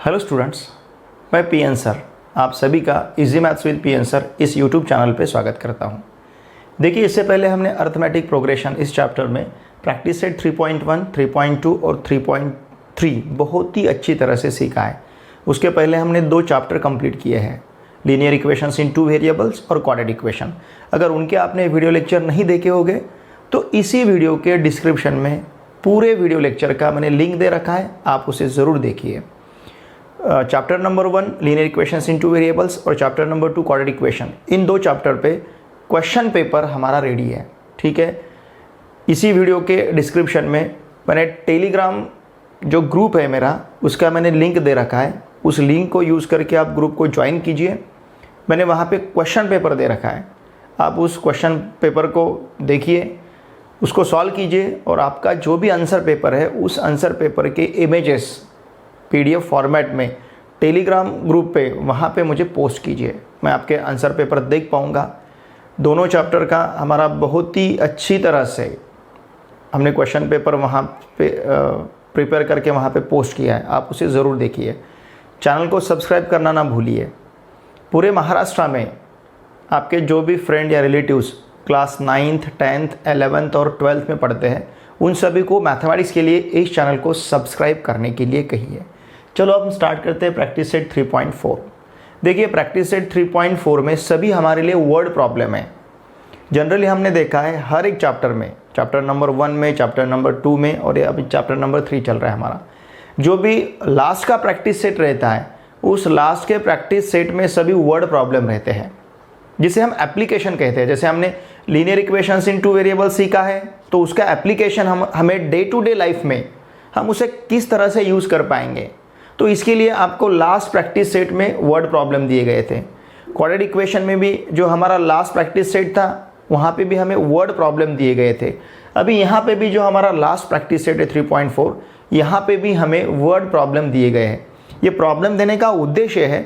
Hello students, मैं PN sir आप सभी का easy maths with PN sir इस यूट्यूब चैनल पे स्वागत करता हूँ। देखिए, इससे पहले हमने अर्थमेटिक प्रोग्रेशन इस चैप्टर में प्रैक्टिस सेट 3.1, 3.2 और 3.3 बहुत ही अच्छी तरह से सीखा है। उसके पहले हमने 2 चैप्टर कंप्लीट किए हैं, लीनियर इक्वेशंस इन 2 वेरिएबल्स और क्वाड्रेटिक इक्वेशन। अगर उनके आपने वीडियो लेक्चर नहीं देखे होंगे तो इसी वीडियो के डिस्क्रिप्शन में पूरे वीडियो लेक्चर का मैंने लिंक दे रखा है, आप उसे ज़रूर देखिए। Chapter number 1 linear equations in 2 variables और चैप्टर नंबर 2 क्वाड्रेटिक इक्वेशन, इन 2 चैप्टर पे क्वेश्चन पेपर हमारा रेडी है। ठीक है, इसी वीडियो के डिस्क्रिप्शन में मैंने टेलीग्राम जो ग्रुप है मेरा, उसका मैंने लिंक दे रखा है। उस लिंक को यूज़ करके आप ग्रुप को ज्वाइन कीजिए। मैंने वहाँ पे क्वेश्चन पेपर दे रखा है, आप उस क्वेश्चन पेपर को देखिए, उसको सॉल्व कीजिए और आपका जो भी आंसर पेपर है उस आंसर पेपर के इमेजेस पीडीएफ फॉर्मेट में टेलीग्राम ग्रुप पे वहाँ पे मुझे पोस्ट कीजिए। मैं आपके आंसर पेपर देख पाऊँगा। दोनों चैप्टर का हमारा बहुत ही अच्छी तरह से हमने क्वेश्चन पेपर वहाँ पे प्रिपेयर करके वहाँ पे पोस्ट किया है, आप उसे ज़रूर देखिए। चैनल को सब्सक्राइब करना ना भूलिए। पूरे महाराष्ट्र में आपके जो भी फ्रेंड या relatives class 9th, 10th, 11th और 12th में पढ़ते हैं, उन सभी को मैथमेटिक्स के लिए इस चैनल को सब्सक्राइब करने के लिए कहिए। चलो अब हम स्टार्ट करते हैं प्रैक्टिस सेट 3.4। देखिए, प्रैक्टिस सेट 3.4 में सभी हमारे लिए वर्ड प्रॉब्लम है। जनरली हमने देखा है हर एक चैप्टर में, चैप्टर नंबर 1 में, चैप्टर नंबर 2 में और अभी चैप्टर नंबर 3 चल रहा है हमारा। जो भी लास्ट का प्रैक्टिस सेट रहता है, उस लास्ट के प्रैक्टिस सेट में सभी वर्ड प्रॉब्लम रहते हैं, जिसे हम एप्लीकेशन कहते हैं। जैसे हमने लीनियर इक्वेशंस इन 2 वेरिएबल सीखा है, तो उसका एप्लीकेशन हमें डे टू डे लाइफ में हम उसे किस तरह से यूज़ कर पाएंगे, तो इसके लिए आपको लास्ट प्रैक्टिस सेट में वर्ड प्रॉब्लम दिए गए थे। क्वाड्रेटिक इक्वेशन में भी जो हमारा लास्ट प्रैक्टिस सेट था, वहाँ पे भी हमें वर्ड प्रॉब्लम दिए गए थे। अभी यहाँ पे भी जो हमारा लास्ट प्रैक्टिस सेट है 3.4, यहाँ पे भी हमें वर्ड प्रॉब्लम दिए गए हैं। ये प्रॉब्लम देने का उद्देश्य है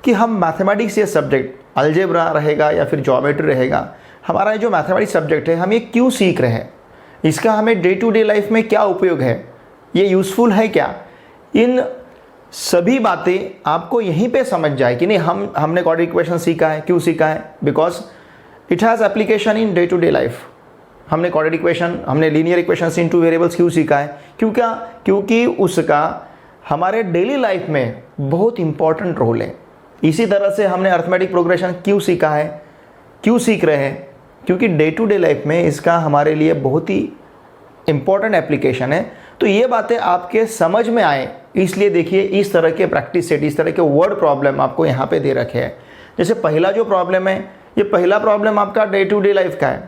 कि हम मैथमेटिक्स ये सब्जेक्ट, अलजेब्रा रहेगा या फिर ज्योमेट्री रहेगा, हमारा जो मैथमेटिक्स सब्जेक्ट है हम ये क्यों सीख रहे हैं, इसका हमें डे टू डे लाइफ में क्या उपयोग है, ये यूज़फुल है क्या, इन सभी बातें आपको यहीं पे समझ जाए कि नहीं हमने क्वाड्रेटिक इक्वेशन सीखा है, क्यों सीखा है, because it has application in day to day life. हमने क्वाड्रेटिक इक्वेशन, हमने लीनियर इक्वेशंस इन 2 वेरिएबल्स क्यों सीखा है, क्योंकि उसका हमारे डेली लाइफ में बहुत इंपॉर्टेंट रोल है। इसी तरह से हमने अर्थमेटिक प्रोग्रेशन क्यों सीखा है, क्यों सीख रहे हैं, क्योंकि डे टू डे लाइफ में इसका हमारे लिए बहुत ही इम्पॉर्टेंट एप्लीकेशन है। तो ये बातें आपके समझ में आए, इसलिए देखिए इस तरह के प्रैक्टिस सेट, इस तरह के वर्ड प्रॉब्लम आपको यहाँ पे दे रखे हैं। जैसे पहला जो प्रॉब्लम है, ये पहला प्रॉब्लम आपका डे टू डे लाइफ का है।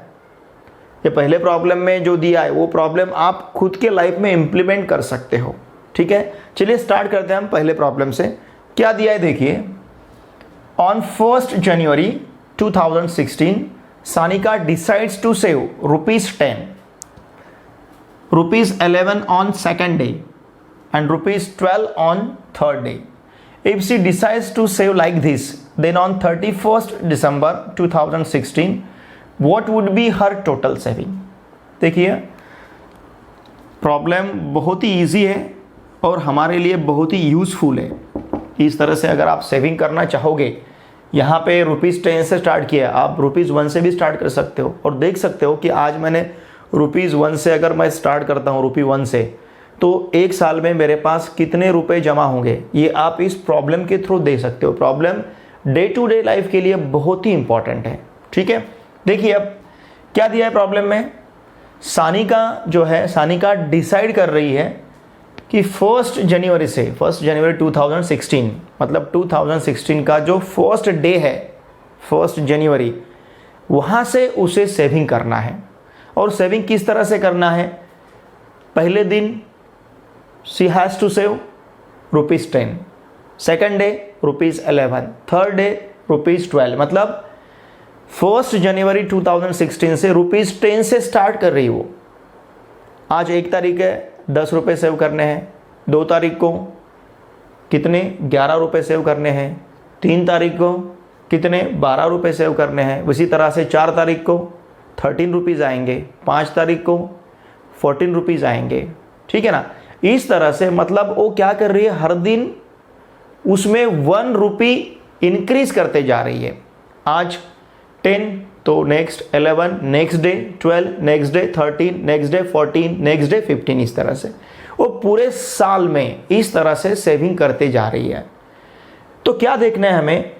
ये पहले प्रॉब्लम में जो दिया है वो प्रॉब्लम आप खुद के लाइफ में इम्प्लीमेंट कर सकते हो। ठीक है, चलिए स्टार्ट करते हैं हम पहले प्रॉब्लम से। क्या दिया है देखिए, on 1st January 2016 Sanika decides to save ₹10, ₹11 on 2nd day and ₹12 on 3rd day. If she decides to save like this, then on 31st December 2016 what would be her total saving? देखिए, problem बहुत ही easy है और हमारे लिए बहुत ही useful है। इस तरह से अगर आप सेविंग करना चाहोगे, यहाँ पे ₹10 से स्टार्ट किया, आप ₹1 से भी स्टार्ट कर सकते हो। और देख सकते हो कि आज मैंने ₹1 से अगर मैं स्टार्ट करता हूँ ₹1 से, तो एक साल में मेरे पास कितने रुपए जमा होंगे, ये आप इस प्रॉब्लम के थ्रू दे सकते हो। Problem day to day life के लिए बहुत ही इंपॉर्टेंट है। ठीक है, देखिए अब क्या दिया है प्रॉब्लम में। सानिका जो है, सानिका डिसाइड कर रही है कि 1st January से 1st January 2016, मतलब 2016 का जो फर्स्ट डे है 1st January, वहाँ से उसे सेविंग करना है। और सेविंग किस तरह से करना है, पहले दिन she has to save ₹10, second day ₹11, third day ₹12, मतलब 1st January 2016 से ₹10 से स्टार्ट कर रही वो। आज 1 तारीख है, ₹10 सेव करने हैं। 2 तारीख को कितने, ₹11 सेव करने हैं। 3 तारीख को कितने, ₹12 सेव करने हैं। उसी तरह से 4 तारीख को ₹13 आएंगे, 5 तारीख को ₹14 आएंगे। ठीक है ना, इस तरह से मतलब वो क्या कर रही है, हर दिन उसमें 1 रुपी इंक्रीज करते जा रही है। आज 10 तो next 11, next day 12, next day 13, next day 14, next day 15, इस तरह से वो पूरे साल में इस तरह से सेविंग करते जा रही है। तो क्या देखना है हमें,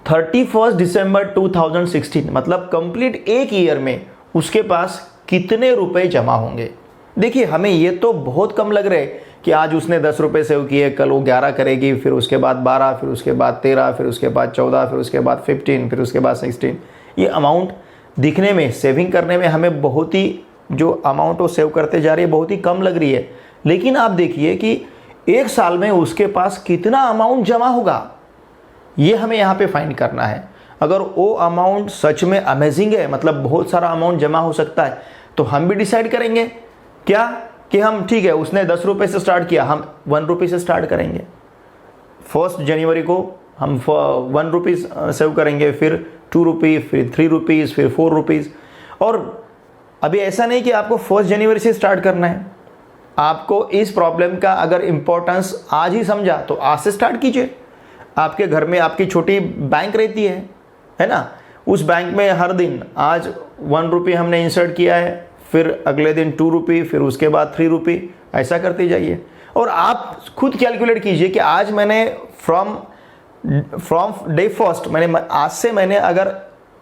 31 दिसंबर 2016 मतलब कंप्लीट एक ईयर में उसके पास कितने रुपए जमा होंगे। देखिए हमें ये तो बहुत कम लग रहे कि आज उसने 10 रुपये सेव किए, कल वो 11 करेगी, फिर उसके बाद 12, फिर उसके बाद 13, फिर उसके बाद 14, फिर उसके बाद 15, फिर उसके बाद 16। ये अमाउंट दिखने में, सेविंग करने में हमें बहुत ही, जो अमाउंट वो सेव करते जा रही है बहुत ही कम लग रही है। लेकिन आप देखिए कि एक साल में उसके पास कितना अमाउंट जमा होगा, ये हमें यहाँ पे फाइंड करना है। अगर वो अमाउंट सच में अमेजिंग है, मतलब बहुत सारा अमाउंट जमा हो सकता है, तो हम भी डिसाइड करेंगे क्या कि हम, ठीक है उसने 10 रुपये से स्टार्ट किया, हम 1 रुपये से स्टार्ट करेंगे। 1 जनवरी को हम 1 रुपीज़ सेव करेंगे, फिर 2 रुपये, फिर 3 रुपीज़, फिर 4 रुपीज़। और अभी ऐसा नहीं कि आपको 1 जनवरी से स्टार्ट करना है। आपको इस प्रॉब्लम का अगर इम्पोर्टेंस आज ही समझा तो आज से स्टार्ट कीजिए। आपके घर में आपकी छोटी बैंक रहती है ना, उस बैंक में हर दिन आज 1 रुपये हमने इंसर्ट किया है, फिर अगले दिन 2 रुपये, फिर उसके बाद 3 रुपये, ऐसा करते जाइए। और आप खुद कैलकुलेट कीजिए कि आज मैंने फ्रॉम डे फर्स्ट आज से मैंने अगर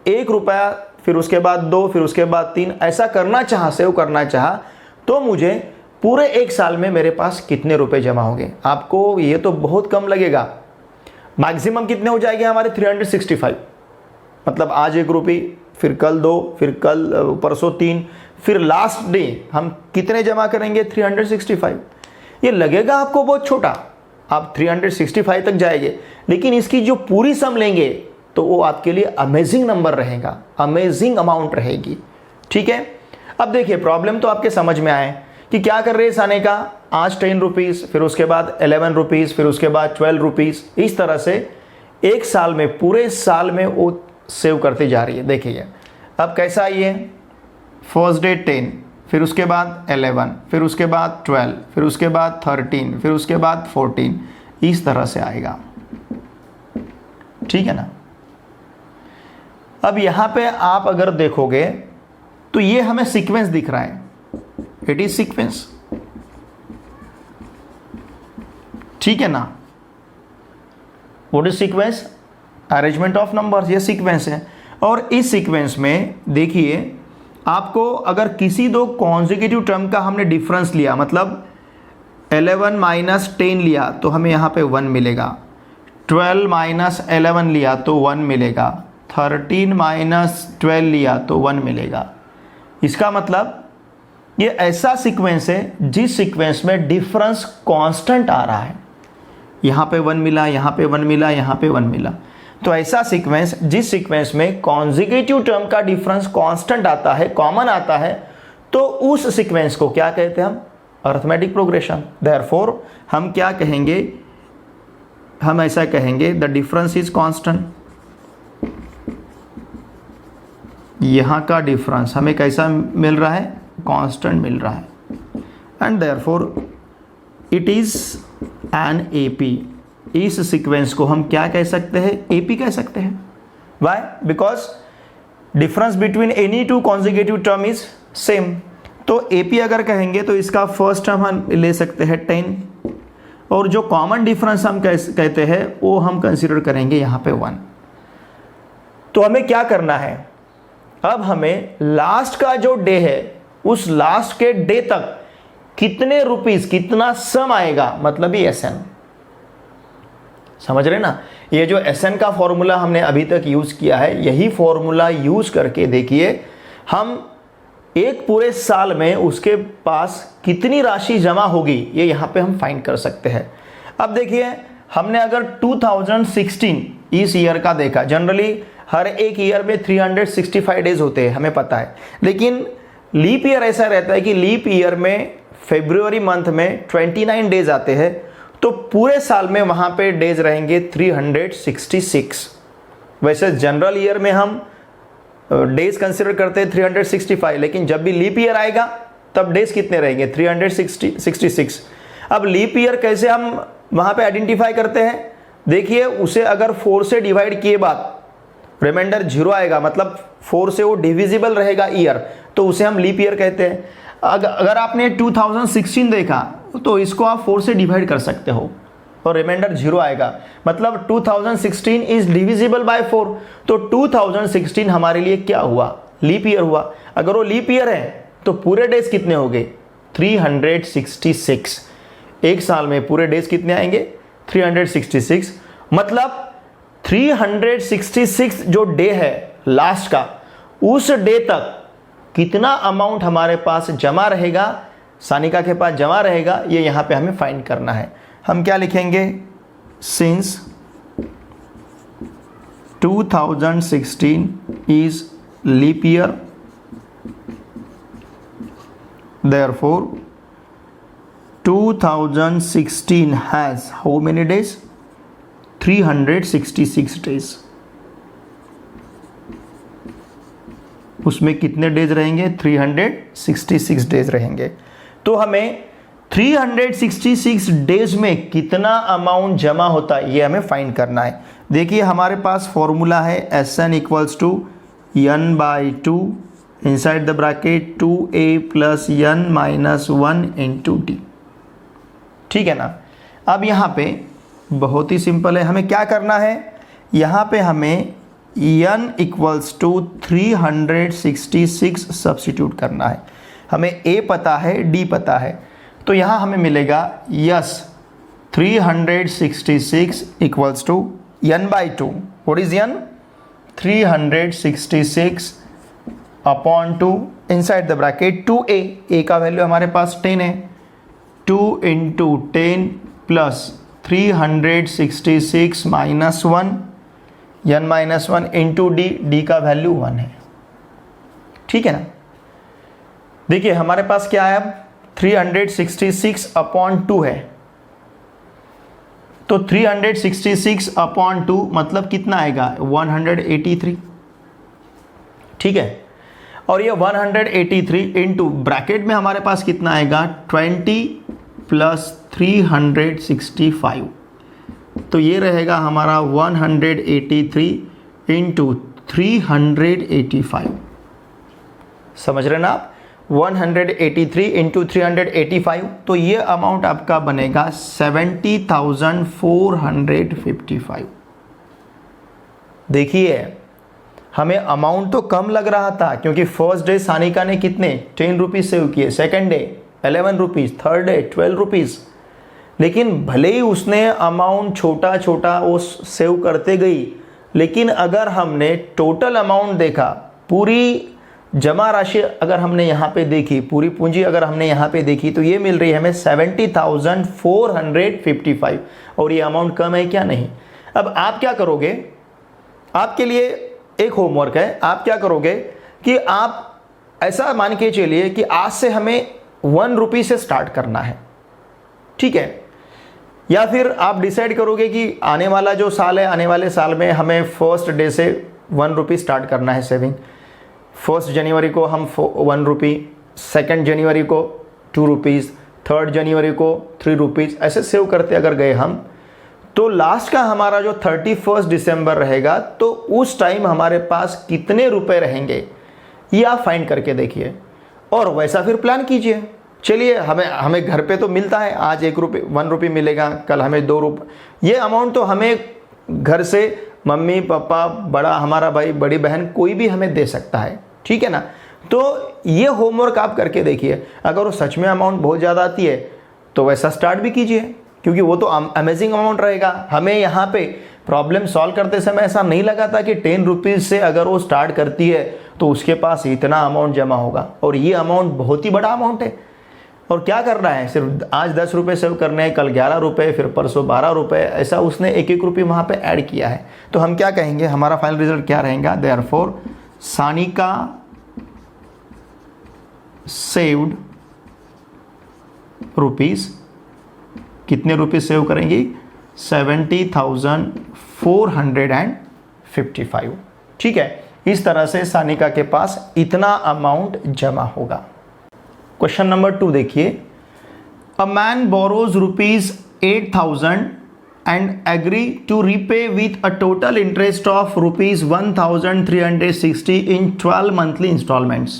1 रुपया, फिर उसके बाद 2, फिर उसके बाद 3 ऐसा करना चाहा, सेव करना चाहा, तो मुझे पूरे एक साल में मेरे पास कितने रुपए जमा होंगे। आपको ये तो बहुत कम लगेगा। मैक्सिमम कितने हो जाएंगे हमारे 365, मतलब आज 1 रुपये, फिर कल 2, फिर कल परसों 3, फिर लास्ट डे हम कितने जमा करेंगे 365। ये लगेगा आपको बहुत छोटा, आप 365 तक जाएंगे, लेकिन इसकी जो पूरी सम लेंगे तो वो आपके लिए अमेजिंग नंबर रहेगा, अमेजिंग अमाउंट रहेगी। ठीक है, अब देखिए प्रॉब्लम तो आपके समझ में आए कि क्या कर रहे हैं साने का, आज 10 रुपीज़, फिर उसके बाद 11 रुपीज़, फिर उसके बाद 12 रुपीज़, इस तरह से एक साल में, पूरे साल में वो सेव करते जा रही है। देखिए अब कैसा ये, फर्स्ट डे 10, फिर उसके बाद 11, फिर उसके बाद 12, फिर उसके बाद 13, फिर उसके बाद 14, इस तरह से आएगा। ठीक है ना। अब यहाँ पे आप अगर देखोगे तो ये हमें सीक्वेंस दिख रहा है, इट इज सीक्वेंस। ठीक है ना, what is sequence, arrangement of numbers, ये सीक्वेंस है। और इस सीक्वेंस में देखिए आपको अगर किसी दो कॉन्जिक्यूटिव टर्म का हमने डिफरेंस लिया, मतलब 11 माइनस 10 लिया तो हमें यहाँ पे 1 मिलेगा, 12 माइनस 11 लिया तो 1 मिलेगा, 13 माइनस 12 लिया तो 1 मिलेगा। इसका मतलब ये ऐसा सीक्वेंस है जिस सीक्वेंस में डिफरेंस कांस्टेंट आ रहा है। यहाँ पे 1 मिला, यहाँ पे 1 मिला, यहाँ पे 1 मिला। तो ऐसा सीक्वेंस जिस सीक्वेंस में कॉन्जिक्यूटिव टर्म का डिफरेंस कांस्टेंट आता है, कॉमन आता है, तो उस सीक्वेंस को क्या कहते हैं हम, अरिथमेटिक प्रोग्रेशन। देयरफॉर हम क्या कहेंगे, हम ऐसा कहेंगे द डिफरेंस इज कांस्टेंट। यहाँ का डिफरेंस हमें कैसा मिल रहा है, कांस्टेंट मिल रहा है, and therefore it is an AP. इस सीक्वेंस को हम क्या कह सकते हैं, एपी कह सकते हैं। Why, because difference between any two consecutive term is same. तो एपी अगर कहेंगे तो इसका फर्स्ट टर्म हम ले सकते हैं 10, और जो कॉमन डिफरेंस हम कहते हैं वो हम कंसिडर करेंगे यहाँ पे 1। तो हमें क्या करना है, अब हमें लास्ट का जो डे है उस लास्ट के डे तक कितने रुपीस, कितना सम आएगा, मतलब ये एसएन। समझ रहे ना, ये जो एसएन का फॉर्मूला हमने अभी तक यूज किया है, यही फॉर्मूला यूज करके देखिए हम एक पूरे साल में उसके पास कितनी राशि जमा होगी, ये यहाँ पे हम फाइंड कर सकते हैं। अब देखिए हमने अगर 2016 इस ईयर का देखा, जनरली हर एक ईयर में 365 डेज होते हैं, हमें पता है, लेकिन लीप ईयर ऐसा रहता है कि लीप ईयर में फरवरी मंथ में 29 डेज आते हैं, तो पूरे साल में वहाँ पे डेज रहेंगे 366। वैसे जनरल ईयर में हम डेज कंसिडर करते हैं 365, लेकिन जब भी लीप ईयर आएगा तब डेज कितने रहेंगे, 366। अब लीप ईयर कैसे हम वहाँ पे आइडेंटिफाई करते हैं। देखिए उसे अगर 4 से डिवाइड किए बाद रिमाइंडर 0 आएगा, मतलब 4 से वो डिविजिबल रहेगा ईयर, तो उसे हम लीप ईयर कहते हैं। अगर आपने 2016 देखा तो इसको आप 4 से डिवाइड कर सकते हो और रिमाइंडर 0 आएगा, मतलब 2016 इज डिविजिबल बाय 4, तो 2016 हमारे लिए क्या हुआ? लीप ईयर हुआ। अगर वो लीप ईयर है तो पूरे डेज कितने हो गए? 366। एक साल में पूरे डेज कितने आएंगे? 366। मतलब 366 जो डे है लास्ट का, उस डे तक कितना अमाउंट हमारे पास जमा रहेगा, सानिका के पास जमा रहेगा, ये यहां पे हमें फाइंड करना है। हम क्या लिखेंगे? Since 2016 is leap year, therefore 2016 has how many days? 366 days। उसमें कितने डेज रहेंगे? 366 डेज रहेंगे। तो हमें 366 डेज में कितना अमाउंट जमा होता है ये हमें फाइंड करना है। देखिए हमारे पास फॉर्मूला है SN equals to n/2 inside the bracket 2a plus n minus 1 into d. ठीक है ना। अब यहाँ पे बहुत ही सिंपल है, हमें क्या करना है? यहाँ पे हमें n इक्वल्स टू 366 सब्सिट्यूट करना है। हमें a पता है, d पता है, तो यहाँ हमें मिलेगा S 366 equals to n/2। What is n? 366 upon 2 inside the bracket 2a, a का वैल्यू हमारे पास 10 है, 2 into 10 plus 366 minus 1 n minus 1 into d, d का वैल्यू 1 है। ठीक है ना। देखिए हमारे पास क्या है अब? 366 अपॉन 2 है, तो 366 अपॉन 2 मतलब कितना आएगा? 183। ठीक है। और ये 183 इंटू ब्रैकेट में हमारे पास कितना आएगा? 20 प्लस 365, तो ये रहेगा हमारा 183 इंटू 385। समझ रहे ना आप? 183 इंटू 385, तो ये अमाउंट आपका बनेगा 70,455। देखिए हमें अमाउंट तो कम लग रहा था, क्योंकि फर्स्ट डे सानिका ने कितने 10 रुपीज़ सेव किए, second day 11 rupees, third day 12 rupees, लेकिन भले ही उसने अमाउंट छोटा छोटा वो सेव करते गई, लेकिन अगर हमने टोटल अमाउंट देखा, पूरी जमा राशि अगर हमने यहाँ पे देखी, पूरी पूंजी अगर हमने यहाँ पे देखी, तो ये मिल रही है हमें 70,455। और ये अमाउंट कम है क्या? नहीं। अब आप क्या करोगे? आपके लिए एक होमवर्क है। आप क्या करोगे कि आप ऐसा मान के चलिए कि आज से हमें 1 रुपये से स्टार्ट करना है। ठीक है। या फिर आप डिसाइड करोगे कि आने वाला जो साल है, आने वाले साल में हमें फर्स्ट डे से 1 रुपये स्टार्ट करना है सेविंग। 1 जनवरी को हम 1 रुपये, 2 जनवरी को 2 रुपीज़, 3 जनवरी को 3 रुपीज़, ऐसे सेव करते अगर गए हम, तो लास्ट का हमारा जो 31 दिसंबर रहेगा, तो उस टाइम हमारे पास कितने रुपए रहेंगे ये आप फाइंड करके देखिए और वैसा फिर प्लान कीजिए। चलिए हमें घर पे तो मिलता है, आज 1 रुपये मिलेगा, कल हमें 2 रुपये, ये अमाउंट तो हमें घर से मम्मी पापा, बड़ा हमारा भाई, बड़ी बहन, कोई भी हमें दे सकता है। ठीक है ना। तो ये होमवर्क आप करके देखिए। अगर वो सच में अमाउंट बहुत ज़्यादा आती है तो वैसा स्टार्ट भी कीजिए, क्योंकि वो तो अमेजिंग अमाउंट रहेगा। हमें यहाँ पे प्रॉब्लम सॉल्व करते समय ऐसा नहीं लगा था कि 10 रुपीज़ से अगर वो स्टार्ट करती है तो उसके पास इतना अमाउंट जमा होगा, और ये अमाउंट बहुत ही बड़ा अमाउंट है। और क्या करना है? सिर्फ आज 10 रुपये सेव करने हैं, कल 11 रुपये, फिर परसों 12 रुपये, ऐसा उसने 1-1 रुपये वहाँ पे ऐड किया है। तो हम क्या कहेंगे? हमारा फाइनल रिजल्ट क्या रहेगा? देयरफॉर सानिका सेव्ड रुपीज़, कितने रुपये सेव करेंगी? 70,455। ठीक है। इस तरह से सानिका के पास इतना अमाउंट जमा होगा। क्वेश्चन नंबर 2 देखिए। A man borrows 8,000 and agree to repay with a total interest of rupees 1,360 in 12 monthly installments,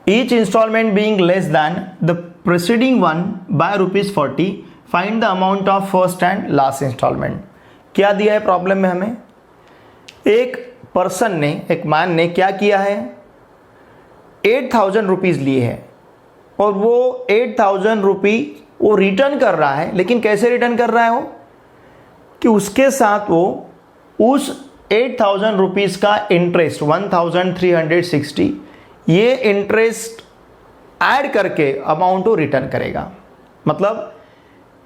each installment being less than the preceding one by rupees 40. Find the amount of first and last installment. क्या दिया है problem में हमें? एक person ने, एक man ने क्या किया है, 8,000 रुपीज़ लिए हैं और वो 8,000 रुपये वो रिटर्न कर रहा है। लेकिन कैसे रिटर्न कर रहा है वो, कि उसके साथ वो उस 8,000 रुपीज़ का इंटरेस्ट 1,360 ये इंटरेस्ट ऐड करके अमाउंट को रिटर्न करेगा। मतलब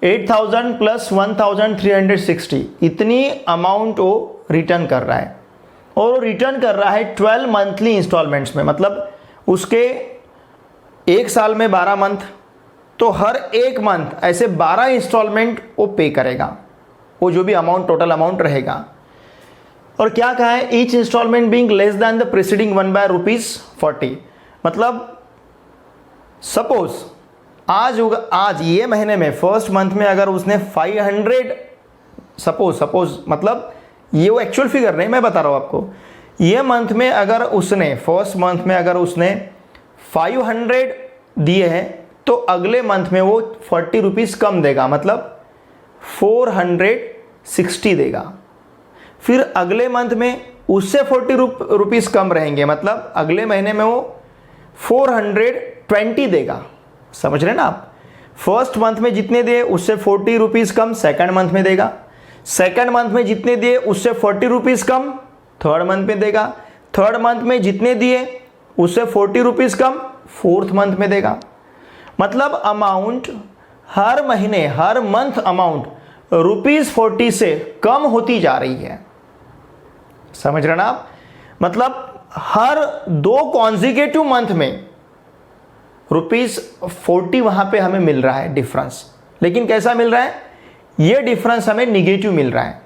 8,000 प्लस 1,360 इतनी अमाउंट वो रिटर्न कर रहा है और वो रिटर्न कर रहा है 12 मंथली इंस्टॉलमेंट्स में। मतलब उसके एक साल में 12 मंथ, तो हर एक मंथ ऐसे 12 इंस्टॉलमेंट वो पे करेगा, वो जो भी अमाउंट टोटल अमाउंट रहेगा। और क्या कहा है, each installment being less than the preceding one by rupees 40। मतलब सपोज आज ये महीने में फर्स्ट मंथ में अगर उसने 500 सपोज मतलब ये वो एक्चुअल फिगर नहीं, मैं बता रहा हूँ आपको, ये मंथ में अगर उसने फर्स्ट मंथ में अगर उसने 500 दिए हैं तो अगले मंथ में वो 40 रुपीज़ कम देगा, मतलब 460 देगा। फिर अगले मंथ में उससे 40 रुपीज़ कम रहेंगे, मतलब अगले महीने में वो 420 देगा। समझ रहे ना आप? फर्स्ट मंथ में जितने दिए उससे 40 रुपीज़ कम सेकंड मंथ में देगा, सेकंड मंथ में जितने दिए उससे 40 रुपीज़ कम थर्ड मंथ में देगा, थर्ड मंथ में जितने दिए उससे 40 रुपीज़ कम फोर्थ मंथ में देगा। मतलब अमाउंट हर महीने हर मंथ अमाउंट ₹40 से कम होती जा रही है। समझ रहे ना आप? मतलब हर 2 कॉन्जिक्यूटिव मंथ में ₹40 वहां पे हमें मिल रहा है डिफरेंस। लेकिन कैसा मिल रहा है, ये डिफरेंस हमें निगेटिव मिल रहा है।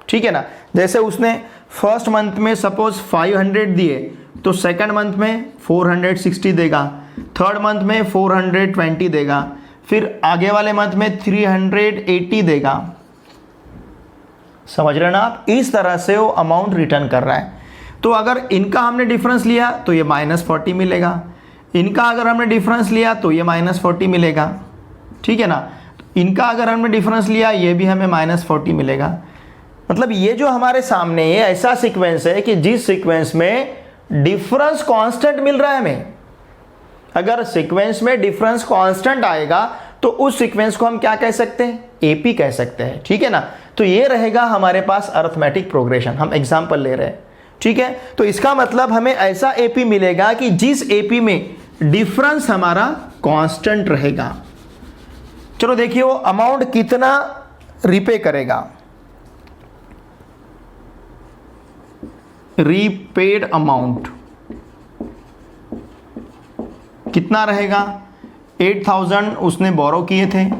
ठीक है ना? जैसे उसने फर्स्ट मंथ में सपोज 500 दिए तो सेकंड मंथ में 460 देगा, थर्ड मंथ में 420 देगा, फिर आगे वाले मंथ में 380 देगा। समझ रहे ना आप? इस तरह से वो अमाउंट रिटर्न कर रहा है। तो अगर इनका हमने डिफरेंस लिया तो ये -40 मिलेगा, इनका अगर हमने डिफरेंस लिया तो ये -40 मिलेगा। ठीक है ना? इनका अगर हमने डिफरेंस लिया ये भी हमें -40 मिलेगा। मतलब ये जो हमारे सामने ये ऐसा सीक्वेंस है कि जिस सीक्वेंस में डिफरेंस कांस्टेंट मिल रहा है हमें। अगर सीक्वेंस में डिफरेंस कांस्टेंट आएगा तो उस सीक्वेंस को हम क्या कह सकते हैं, एपी कह सकते हैं। ठीक है ना? तो ये रहेगा हमारे पास अरिथमेटिक प्रोग्रेशन। हम एग्जांपल ले रहे हैं। ठीक है? तो इसका मतलब हमें ऐसा एपी मिलेगा कि जिस एपी में डिफरेंस हमारा कांस्टेंट रहेगा। चलो देखिए वो अमाउंट कितना रिपे करेगा। रीपेड अमाउंट कितना रहेगा, 8,000 उसने बोरो किए थे,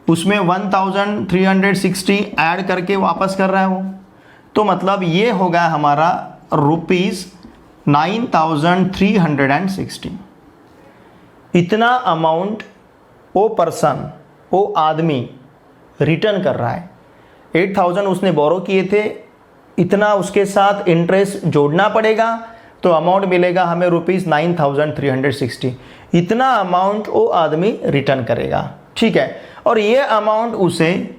उसमें 1,360 ऐड करके वापस कर रहा है वो, तो मतलब ये होगा हमारा ₹9,360। इतना अमाउंट वो पर्सन, वो आदमी रिटर्न कर रहा है। 8,000 उसने बोरो किए थे, इतना उसके साथ इंटरेस्ट जोड़ना पड़ेगा तो अमाउंट मिलेगा हमें ₹9,360। इतना अमाउंट वो आदमी रिटर्न करेगा। ठीक है? और ये अमाउंट उसे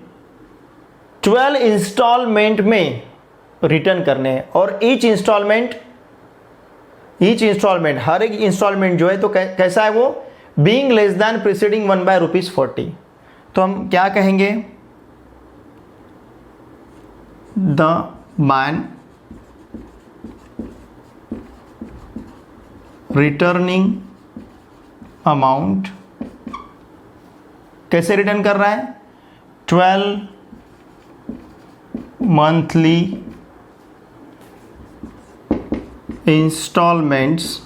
12 इंस्टॉलमेंट में रिटर्न करने हैं। और ईच इंस्टॉलमेंट हर एक इंस्टॉलमेंट जो है तो कैसा है वो, being less than preceding one by ₹40। तो हम क्या कहेंगे, द मैन रिटर्निंग अमाउंट कैसे रिटर्न कर रहा है, 12 monthly installments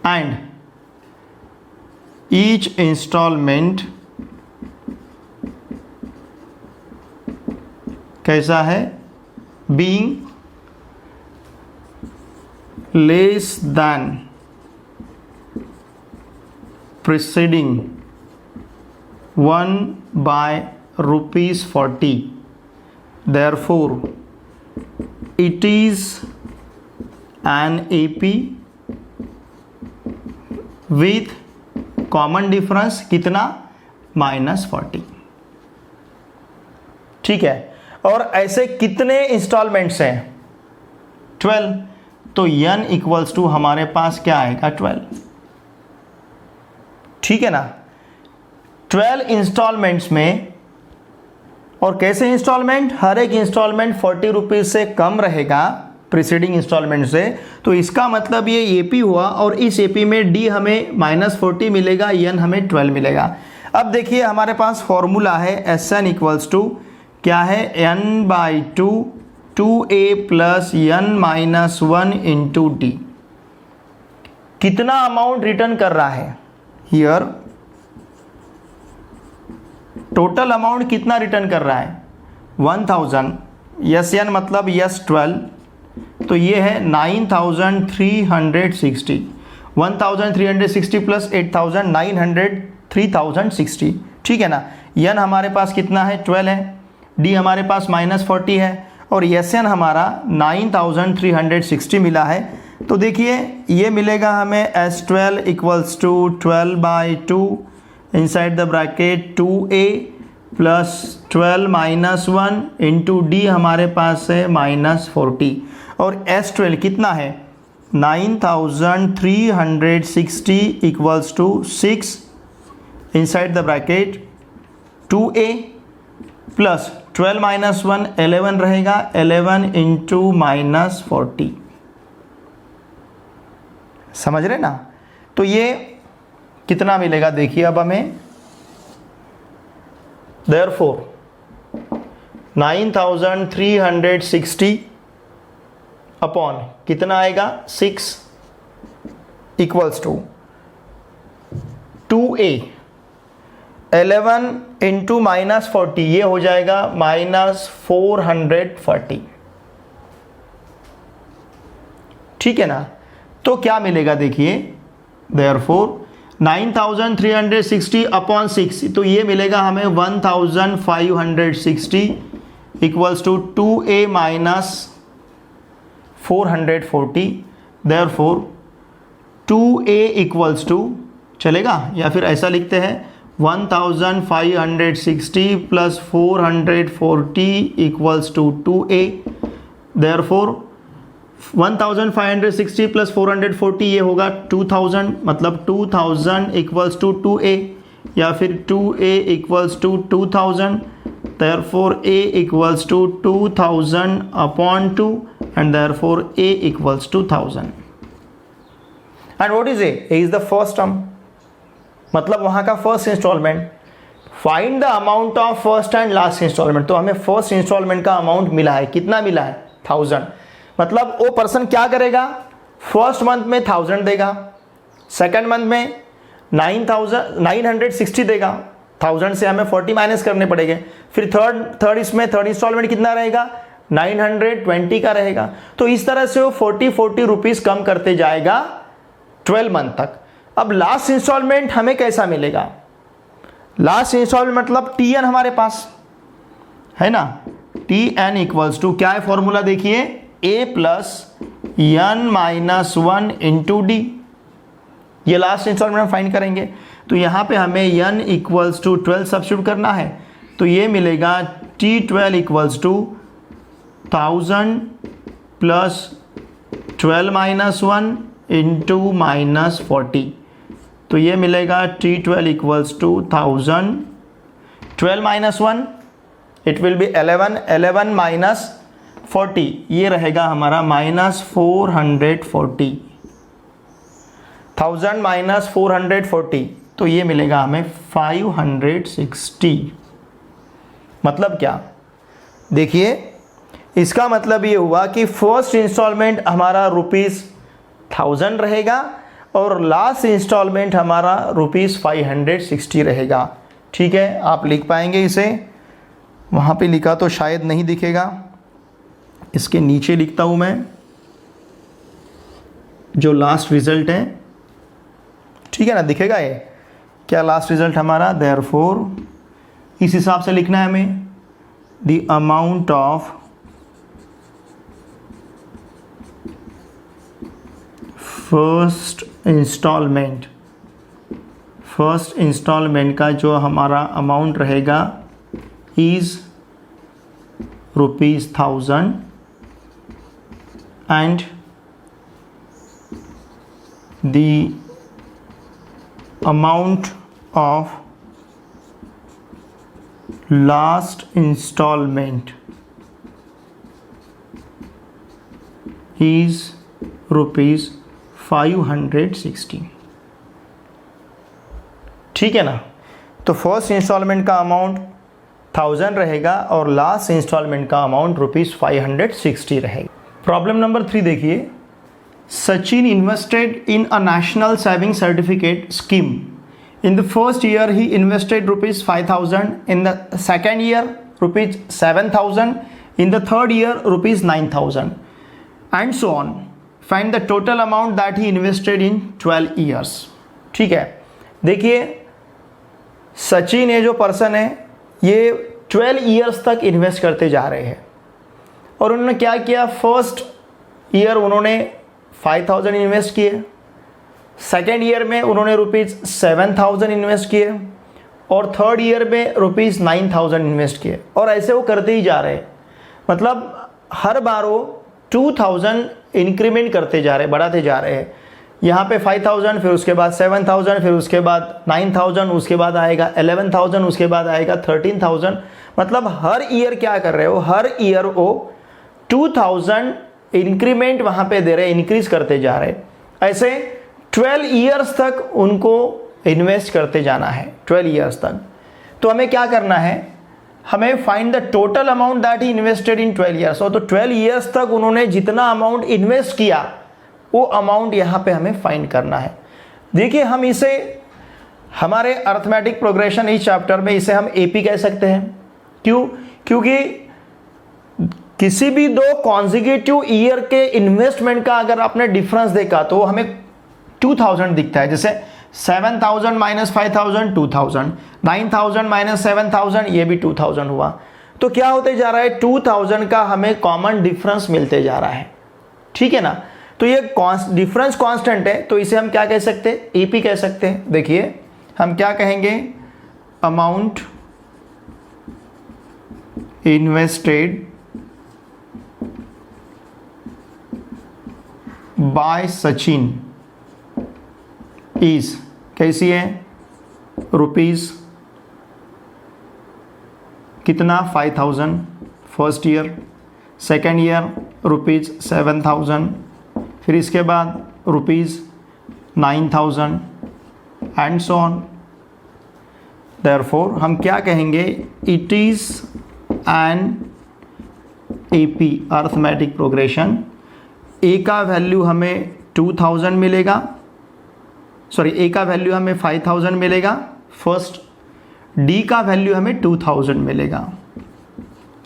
and each installment कैसा है, being less than preceding 1 by ₹40. Therefore, it is an AP with common difference कितना -40. ठीक है, और ऐसे कितने इंस्टॉलमेंट्स हैं? 12. तो n इक्वल्स टू हमारे पास क्या आएगा? 12. ठीक है ना, 12 इंस्टॉलमेंट्स में, और कैसे इंस्टॉलमेंट? हर एक इंस्टॉलमेंट 40 रुपीज़ से कम रहेगा प्रीसीडिंग इंस्टॉलमेंट से, तो इसका मतलब ये एपी हुआ, और इस एपी में डी हमें -40 मिलेगा, एन हमें 12 मिलेगा. अब देखिए हमारे पास फॉर्मूला है एस एन इक्वल्स टू क्या है? n/2 2a plus n-1 into D. कितना अमाउंट रिटर्न कर रहा है? हियर टोटल अमाउंट कितना रिटर्न कर रहा है? 1000. यस एन मतलब यस 12, तो ये है 9360. 1360 प्लस 8000 900 3060. ठीक है ना, एन हमारे पास कितना है? 12 है, डी हमारे पास -40 है, और एस एन हमारा 9360 मिला है. तो देखिए ये मिलेगा हमें S12 equals to 12/2 inside the bracket 2a plus 12-1 into d हमारे पास है -40, और S12 कितना है? 9360 equals to 6 inside the bracket 2a plus 12-1 11 रहेगा, 11 इंटू -40. समझ रहे ना? तो ये कितना मिलेगा देखिए अब हमें. Therefore 9360 अपॉन कितना आएगा? 6 इक्वल्स टू 2a 11 इंटू -40, ये हो जाएगा -440. ठीक है ना, तो क्या मिलेगा देखिए, Therefore 9360 अपॉन 6, तो ये मिलेगा हमें 1560 equals to 2a minus 440. Therefore 2a equals to, चलेगा या फिर ऐसा लिखते हैं 1560 plus 440 equals to 2a. Therefore 1560 plus 440 ये होगा 2000, मतलब 2000 इक्वल्स टू 2a, या फिर 2a equals to 2000. Therefore a equals to 2000 upon 2 and therefore a equals to 1000. And what is a? A is the first term, मतलब वहाँ का first installment. Find the amount of first and last installment. तो हमें first installment का amount मिला है, कितना मिला है? 1000. मतलब वो पर्सन क्या करेगा? फर्स्ट मंथ में 1000 देगा, सेकंड मंथ में 960 देगा, 1000 से हमें 40 माइनस करने पड़ेंगे. फिर थर्ड इंस्टॉलमेंट कितना रहेगा? 920 का रहेगा. तो इस तरह से वो 40 रुपीज़ कम करते जाएगा 12 मंथ तक. अब लास्ट इंस्टॉलमेंट हमें कैसा मिलेगा? लास्ट इंस्टॉलमेंट मतलब TN हमारे पास है ना, TN इक्वल्स टू क्या है फॉर्मूला देखिए, A plus n-1 into D. ये लास्ट इंस्टॉलमेंट फाइंड करेंगे, तो यहाँ पे हमें n इक्वल्स टू 12 सब्स्टिट्यूट करना है. तो ये मिलेगा T12 equals to 1000 plus 12-1 into -40. तो ये मिलेगा T12 equals to 1000 12-1 it will be 11 minus 40, ये रहेगा हमारा -440. 1000 माइनस 440, तो ये मिलेगा हमें 560. मतलब क्या? देखिए इसका मतलब ये हुआ कि फर्स्ट इंस्टॉलमेंट हमारा ₹1000 रहेगा और लास्ट इंस्टॉलमेंट हमारा ₹560 रहेगा. ठीक है, आप लिख पाएंगे इसे? वहाँ पे लिखा तो शायद नहीं दिखेगा, इसके नीचे लिखता हूँ मैं जो लास्ट रिजल्ट है. ठीक है ना, दिखेगा ये क्या लास्ट रिजल्ट हमारा, देयरफॉर इस हिसाब से लिखना है हमें, the amount of first installment का जो हमारा अमाउंट रहेगा is ₹1000 and the amount of last installment is ₹560। ठीक है ना। तो फर्स्ट इंस्टॉलमेंट का अमाउंट 1000 रहेगा और लास्ट इंस्टॉलमेंट का अमाउंट ₹560 रहेगा। प्रॉब्लम नंबर 3 देखिए, Sachin invested in a national saving certificate scheme. In the first year, he invested ₹5,000. In the second year, ₹7,000. In the third year, ₹9,000, and so on. Find the total amount that he invested in 12 years. ठीक है, देखिए सचिन ये जो person है ये 12 years तक invest करते जा रहे हैं और उन्होंने क्या किया, फर्स्ट ईयर उन्होंने 5,000 इन्वेस्ट किए, सेकेंड ईयर में उन्होंने ₹7,000 इन्वेस्ट किए और थर्ड ईयर में ₹9,000 इन्वेस्ट किए और ऐसे वो करते ही जा रहे हैं। मतलब हर बार वो 2,000 इंक्रीमेंट करते जा रहे हैं, बढ़ाते जा रहे हैं। यहाँ पे 5,000, फिर उसके बाद 7,000, फिर उसके बाद 9,000, उसके बाद आएगा 11,000, उसके बाद आएगा 13,000। मतलब हर ईयर क्या कर रहे हो, हर ईयर वो 2,000 इंक्रीमेंट वहाँ पे दे रहे, इंक्रीज करते जा रहे। ऐसे 12 ईयर्स तक उनको इन्वेस्ट करते जाना है, 12 ईयर्स तक। तो हमें क्या करना है, हमें find the total amount that he invested in 12 years. तो 12 ईयर्स तक उन्होंने जितना अमाउंट इन्वेस्ट किया वो अमाउंट यहाँ पे हमें फाइंड करना है। देखिए हम इसे हमारे अर्थमेटिक प्रोग्रेशन इस चैप्टर में इसे हम एपी कह सकते हैं। क्यों? क्योंकि किसी भी दो कॉन्जिक्यूटिव ईयर के इन्वेस्टमेंट का अगर आपने डिफरेंस देखा तो हमें 2000 दिखता है। जैसे 7,000 माइनस 5,000 2,000, 9,000 माइनस 7,000 ये भी 2,000 हुआ। तो क्या होते जा रहा है, 2,000 का हमें कॉमन डिफरेंस मिलते जा रहा है। ठीक है ना। तो ये डिफरेंस कांस्टेंट है, तो इसे हम क्या कह सकते हैं, ईपी कह सकते हैं। देखिए हम क्या कहेंगे, amount invested bye Sachin is, कैसी है, रुपीज कितना, 5,000 फर्स्ट ईयर, सेकेंड ईयर ₹7,000, फिर इसके बाद ₹9,000 एंड सो ऑन। देयरफॉर हम क्या कहेंगे, it is an AP arithmetic progression. A का वैल्यू हमें 2,000 मिलेगा, सॉरी ए का वैल्यू हमें 5,000 मिलेगा फर्स्ट, डी का वैल्यू हमें 2,000 मिलेगा,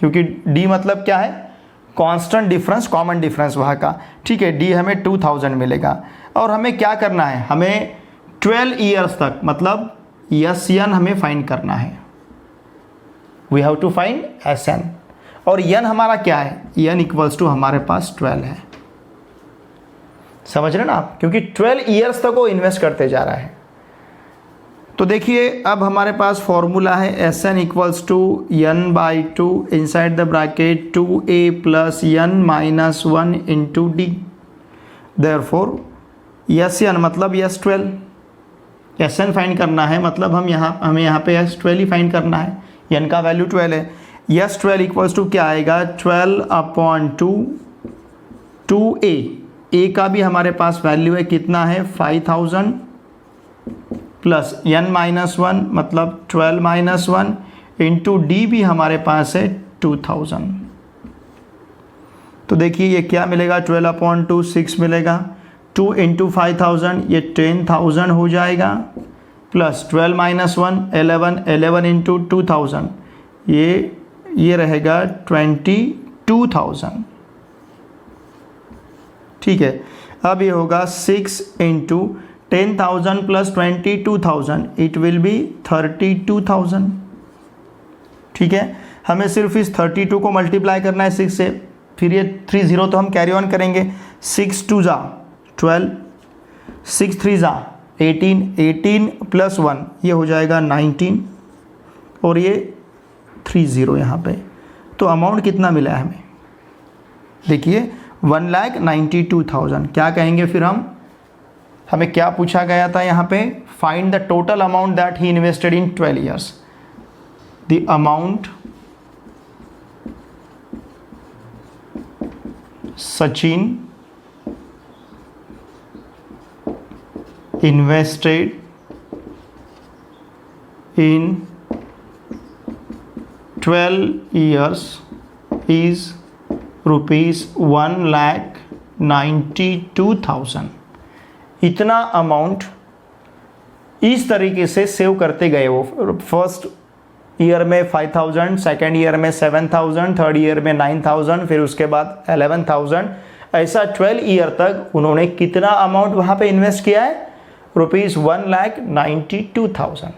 क्योंकि डी मतलब क्या है, कांस्टेंट डिफरेंस, कॉमन डिफरेंस वहाँ का। ठीक है, डी हमें 2,000 मिलेगा। और हमें क्या करना है, हमें 12 ईयर्स तक मतलब एस एन हमें फाइंड करना है। We have to find S n, और एन हमारा क्या है, एन इक्वल्स टू हमारे पास 12 है। समझ रहे ना आप, क्योंकि 12 ईयर्स तक वो इन्वेस्ट करते जा रहा है। तो देखिए अब हमारे पास फॉर्मूला है S n equals to n/2 inside the bracket 2a plus n-1 into d. Therefore S n मतलब S12, एस एन फाइंड करना है, मतलब हमें यहाँ पे S12 ही फाइंड करना है। n का वैल्यू 12 है। S12 इक्वल्स टू क्या आएगा, 12/2 2a, a का भी हमारे पास वैल्यू है, कितना है 5,000 प्लस n-1 मतलब 12-1 इंटू डी भी हमारे पास है 2,000। तो देखिए ये क्या मिलेगा, 12/2 6 मिलेगा, 2 इंटू 5,000 ये 10,000 हो जाएगा, प्लस 12-1 11 इंटू 2,000 ये रहेगा 22,000। ठीक है, अब ये होगा 6 into 10,000 plus 22,000 it will B 32,000। ठीक है, हमें सिर्फ इस 32 को मल्टीप्लाई करना है 6 से, फिर ये 30 तो हम कैरी ऑन करेंगे। 6 2 जा 12, 6 3 जा 18, 18 प्लस 1 ये हो जाएगा 19 और ये 30 यहाँ पे। तो अमाउंट कितना मिला है हमें, देखिए 1,92,000। क्या कहेंगे फिर हमें क्या पूछा गया था यहाँ पे, find the total amount that he invested in 12 years. The amount Sachin invested in 12 years is rupees 1,92,000। इतना अमाउंट इस तरीके से सेव करते गए वो। फर्स्ट ईयर में 5,000, सेकेंड ईयर में 7,000, थर्ड ईयर में 9,000, फिर उसके बाद 11,000, ऐसा 12 ईयर तक उन्होंने कितना अमाउंट वहाँ पे इन्वेस्ट किया है, रुपीज़ 1,92,000।